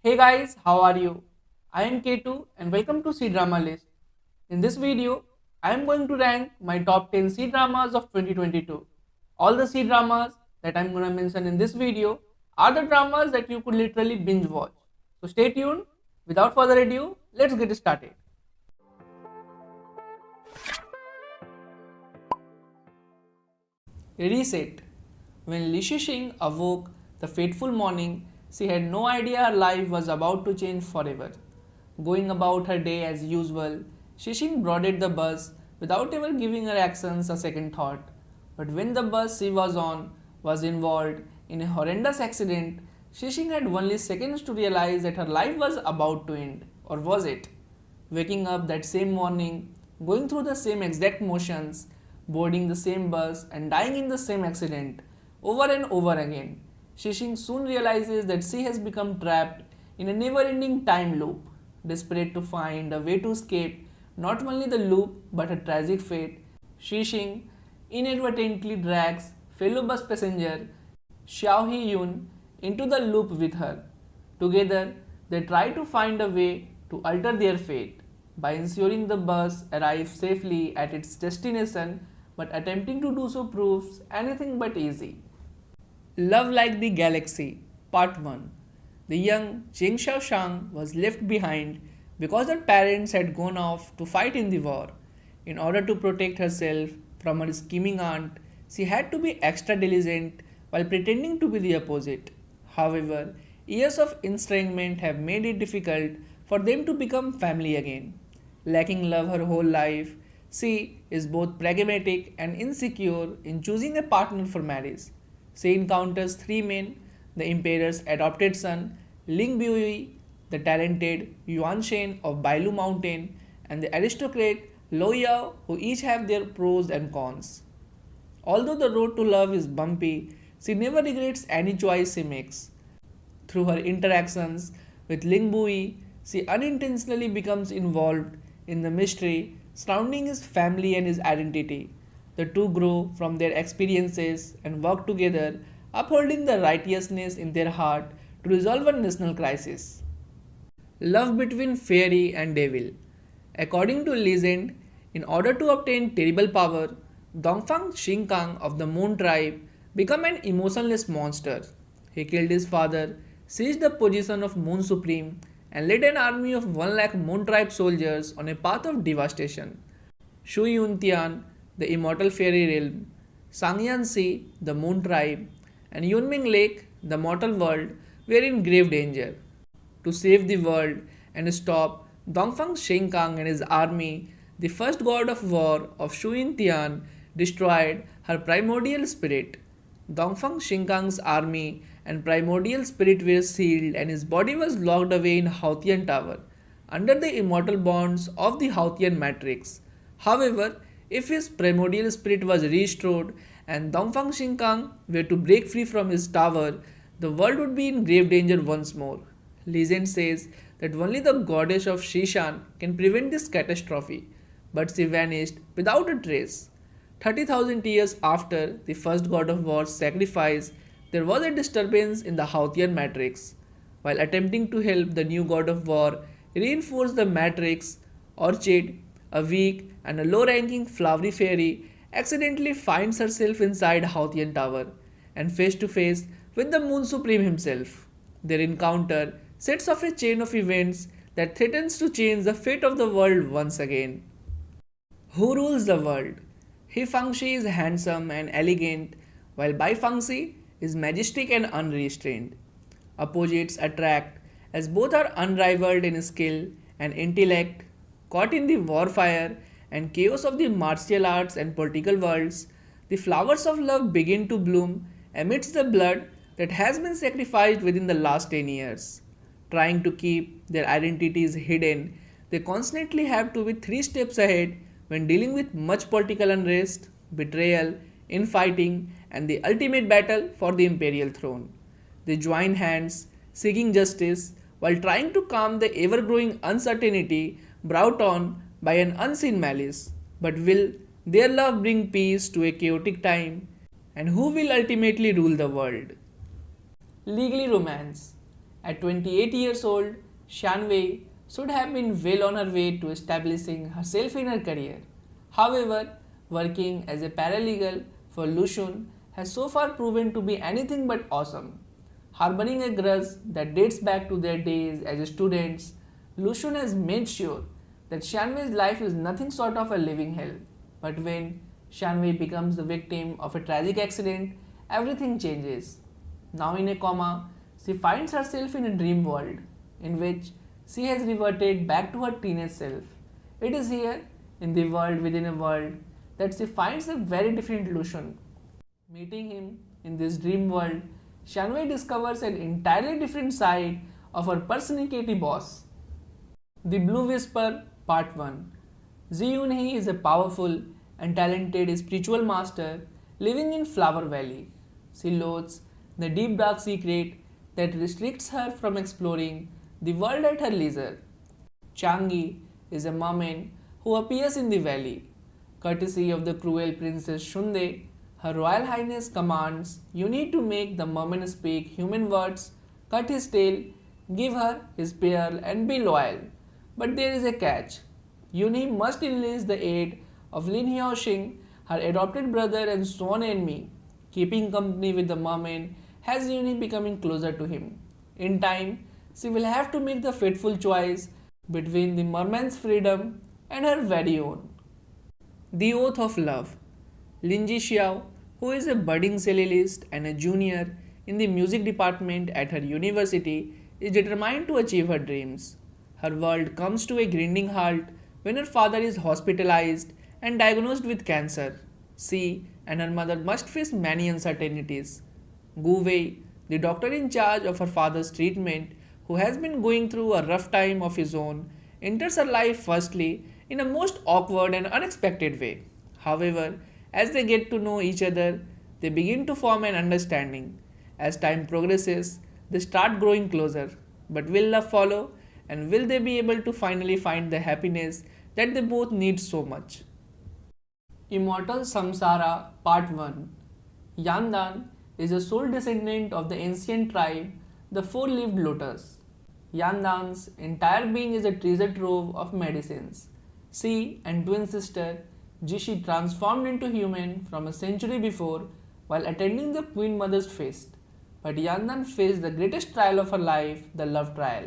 Hey guys, how are you? I am K2 and welcome to C Drama List. In this video, I am going to rank my top 10 C dramas of 2022. All the C dramas that I am going to mention in this video are the dramas that you could literally binge watch. So stay tuned. Without further ado, let's get started. Reset. When Li Shixing awoke the fateful morning, she had no idea her life was about to change forever. Going about her day as usual, Shixing boarded the bus without ever giving her actions a second thought. But when the bus she was on was involved in a horrendous accident, Shixing had only seconds to realize that her life was about to end. Or was it? Waking up that same morning, going through the same exact motions, boarding the same bus, and dying in the same accident over and over again. Shishing soon realizes that she has become trapped in a never ending time loop, desperate to find a way to escape not only the loop but a tragic fate. Shishing inadvertently drags fellow bus passenger Xiao Hee Yun into the loop with her. Together, they try to find a way to alter their fate by ensuring the bus arrives safely at its destination, but attempting to do so proves anything but easy. Love Like the Galaxy Part 1. The young Cheng Xiaoshang was left behind because her parents had gone off to fight in the war. In order to protect herself from her scheming aunt, she had to be extra diligent while pretending to be the opposite. However, years of estrangement have made it difficult for them to become family again. Lacking love her whole life, she is both pragmatic and insecure in choosing a partner for marriage. She encounters three men: the emperor's adopted son, Ling Bui, the talented Yuan Shen of Bailu Mountain, and the aristocrat Lo Yao, who each have their pros and cons. Although the road to love is bumpy, she never regrets any choice she makes. Through her interactions with Ling Bui, she unintentionally becomes involved in the mystery surrounding his family and his identity. The two grow from their experiences and work together, upholding the righteousness in their heart to resolve a national crisis. Love between fairy and devil. According to legend, in order to obtain terrible power, Dongfang Xingkang of the Moon tribe became an emotionless monster. He killed his father, seized the position of Moon Supreme, and led an army of 1 lakh Moon tribe soldiers on a path of devastation. Shu Yuntian, the immortal fairy realm, Sangyan Sea, the Moon tribe, and Yunming Lake, the mortal world, were in grave danger. To save the world and stop Dongfang Shenkang and his army, the first god of war of Shu Tian destroyed her primordial spirit. Dongfang Shenkang's army and primordial spirit were sealed and his body was locked away in Haotian Tower under the immortal bonds of the Haotian matrix. However, if his primordial spirit was restored and Dongfang Shenkang were to break free from his tower, the world would be in grave danger once more. Legend says that only the goddess of Shishan can prevent this catastrophe, but she vanished without a trace. 30,000 years after the first god of war's sacrifice, there was a disturbance in the Haotian matrix. While attempting to help the new god of war reinforce the matrix, Orchid, a weak and a low ranking flowery fairy, accidentally finds herself inside Haotian Tower and face to face with the Moon Supreme himself. Their encounter sets off a chain of events that threatens to change the fate of the world once again. Who rules the world? He Fangxi is handsome and elegant, while Bai Fangxi is majestic and unrestrained. Opposites attract, as both are unrivaled in skill and intellect, caught in the warfare and chaos of the martial arts and political worlds. The flowers of love begin to bloom amidst the blood that has been sacrificed within the last 10 years. Trying to keep their identities hidden, they constantly have to be three steps ahead when dealing with much political unrest, betrayal, infighting, and the ultimate battle for the imperial throne. They join hands, seeking justice, while trying to calm the ever growing uncertainty brought on by an unseen malice. But will their love bring peace to a chaotic time? And who will ultimately rule the world? Legally romance. At 28 years old, Shanwei should have been well on her way to establishing herself in her career. However, working as a paralegal for Lushun has so far proven to be anything but awesome. Harboring a grudge that dates back to their days as students, Lushun has made sure that Shanwei's life is nothing short of a living hell. But when Shanwei becomes the victim of a tragic accident, everything changes. Now in a coma, she finds herself in a dream world in which she has reverted back to her teenage self. It is here, in the world within a world, that she finds a very different Lucian. Meeting him in this dream world, Shanwei discovers an entirely different side of her personality boss. The Blue Whisper Part 1. Ji Yun-hee is a powerful and talented spiritual master living in Flower Valley. She loathes the deep dark secret that restricts her from exploring the world at her leisure. Chang'e is a merman who appears in the valley. Courtesy of the cruel Princess Shunde, Her Royal Highness commands you need to make the merman speak human words, cut his tail, give her his pearl and be loyal. But there is a catch. Yuni must enlist the aid of Lin Hyoxing, her adopted brother and sworn enemy. Keeping company with the merman has Yuni becoming closer to him. In time, she will have to make the fateful choice between the merman's freedom and her very own. The Oath of Love. Lin Ji Xiao, who is a budding cellist and a junior in the music department at her university, is determined to achieve her dreams. Her world comes to a grinding halt when her father is hospitalized and diagnosed with cancer. She and her mother must face many uncertainties. Gu Wei, the doctor in charge of her father's treatment, who has been going through a rough time of his own, enters her life firstly in a most awkward and unexpected way. However, as they get to know each other, they begin to form an understanding. As time progresses, they start growing closer. But will love follow? And will they be able to finally find the happiness that they both need so much? Immortal Samsara Part 1. Yandan is a sole descendant of the ancient tribe, the four-leaved lotus. Yandan's entire being is a treasure trove of medicines. She and twin sister Jishi transformed into human from a century before while attending the Queen Mother's feast. But Yandan faced the greatest trial of her life, the love trial.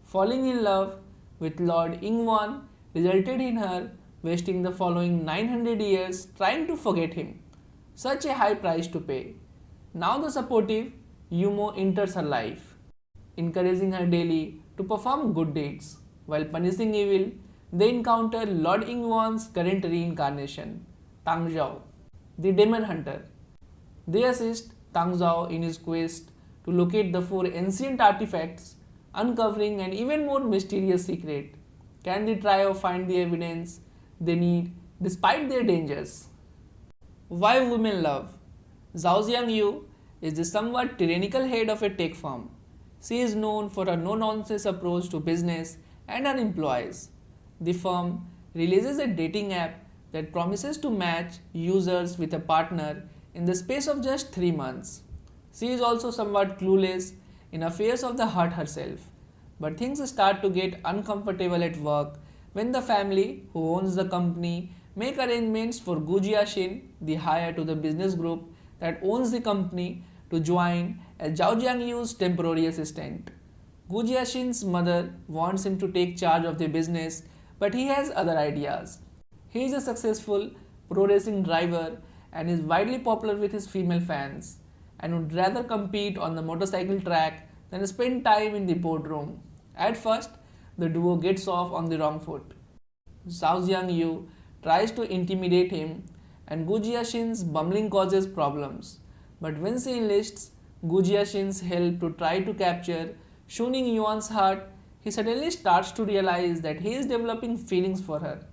Falling in love with Lord Ingwan resulted in her wasting the following 900 years trying to forget him. Such a high price to pay. Now the supportive Yumo enters her life, encouraging her daily to perform good deeds. While punishing evil, they encounter Lord Ingwan's current reincarnation, Tang Zhao, the demon hunter. They assist Tang Zhao in his quest to locate the four ancient artifacts, uncovering an even more mysterious secret. Can the trio find the evidence they need despite their dangers? Why women love? Zhao Jiangyu is the somewhat tyrannical head of a tech firm. She is known for her no-nonsense approach to business and her employees. The firm releases a dating app that promises to match users with a partner in the space of just 3 months. She is also somewhat clueless in affairs of the heart herself. But things start to get uncomfortable at work when the family who owns the company make arrangements for Gu Jiaxin, the heir to the business group that owns the company, to join as Zhao Jiangyu's temporary assistant. Gu Jiaxin's mother wants him to take charge of the business, but he has other ideas. He is a successful pro racing driver and is widely popular with his female fans, and would rather compete on the motorcycle track than spend time in the boardroom. At first, the duo gets off on the wrong foot. Zhao Jiangyu tries to intimidate him, and Gu Jiaxin's bumbling causes problems. But when she enlists Gu Jiaxin's help to try to capture Shuning Yuan's heart, he suddenly starts to realize that he is developing feelings for her,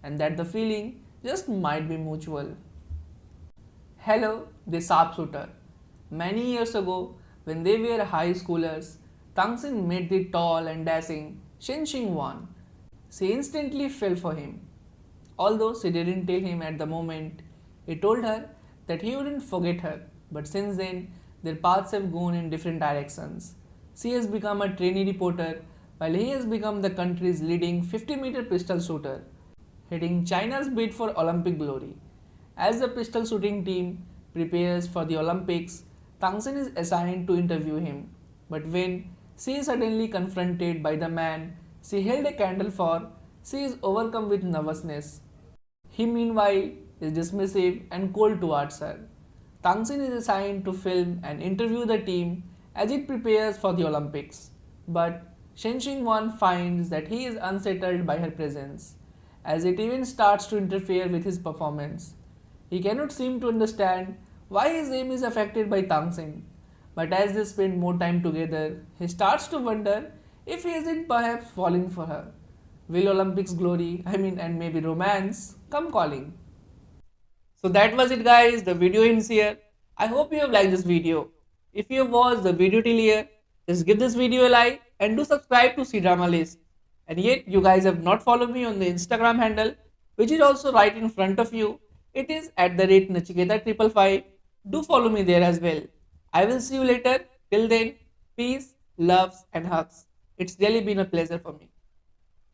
and that the feeling just might be mutual. Hello, the sharpshooter. Many years ago, when they were high schoolers, Tang Xin met the tall and dashing Shen Xingwan. She instantly fell for him. Although she didn't tell him at the moment, he told her that he wouldn't forget her, but since then, their paths have gone in different directions. she has become a trainee reporter while he has become the country's leading 50-meter pistol shooter, hitting China's bid for Olympic glory. As the pistol shooting team prepares for the Olympics, Tangsen is assigned to interview him. But when she is suddenly confronted by the man she held a candle for, she is overcome with nervousness. He meanwhile is dismissive and cold towards her. Tangsen is assigned to film and interview the team as it prepares for the Olympics. But Shen Xingwan finds that he is unsettled by her presence, as it even starts to interfere with his performance. He cannot seem to understand why his aim is affected by Tangsen, but as they spend more time together, he starts to wonder if he isn't perhaps falling for her. Will Olympics glory, and maybe romance, come calling? So that was it guys, the video ends here. I hope you have liked this video. If you have watched the video till here, just give this video a like and do subscribe to C-Drama List. And yet you guys have not followed me on the Instagram handle, which is also right in front of you. It is at the rate Nachiketa555. Do follow me there as well. I will see you later. Till then, peace, loves and hugs. It's really been a pleasure for me.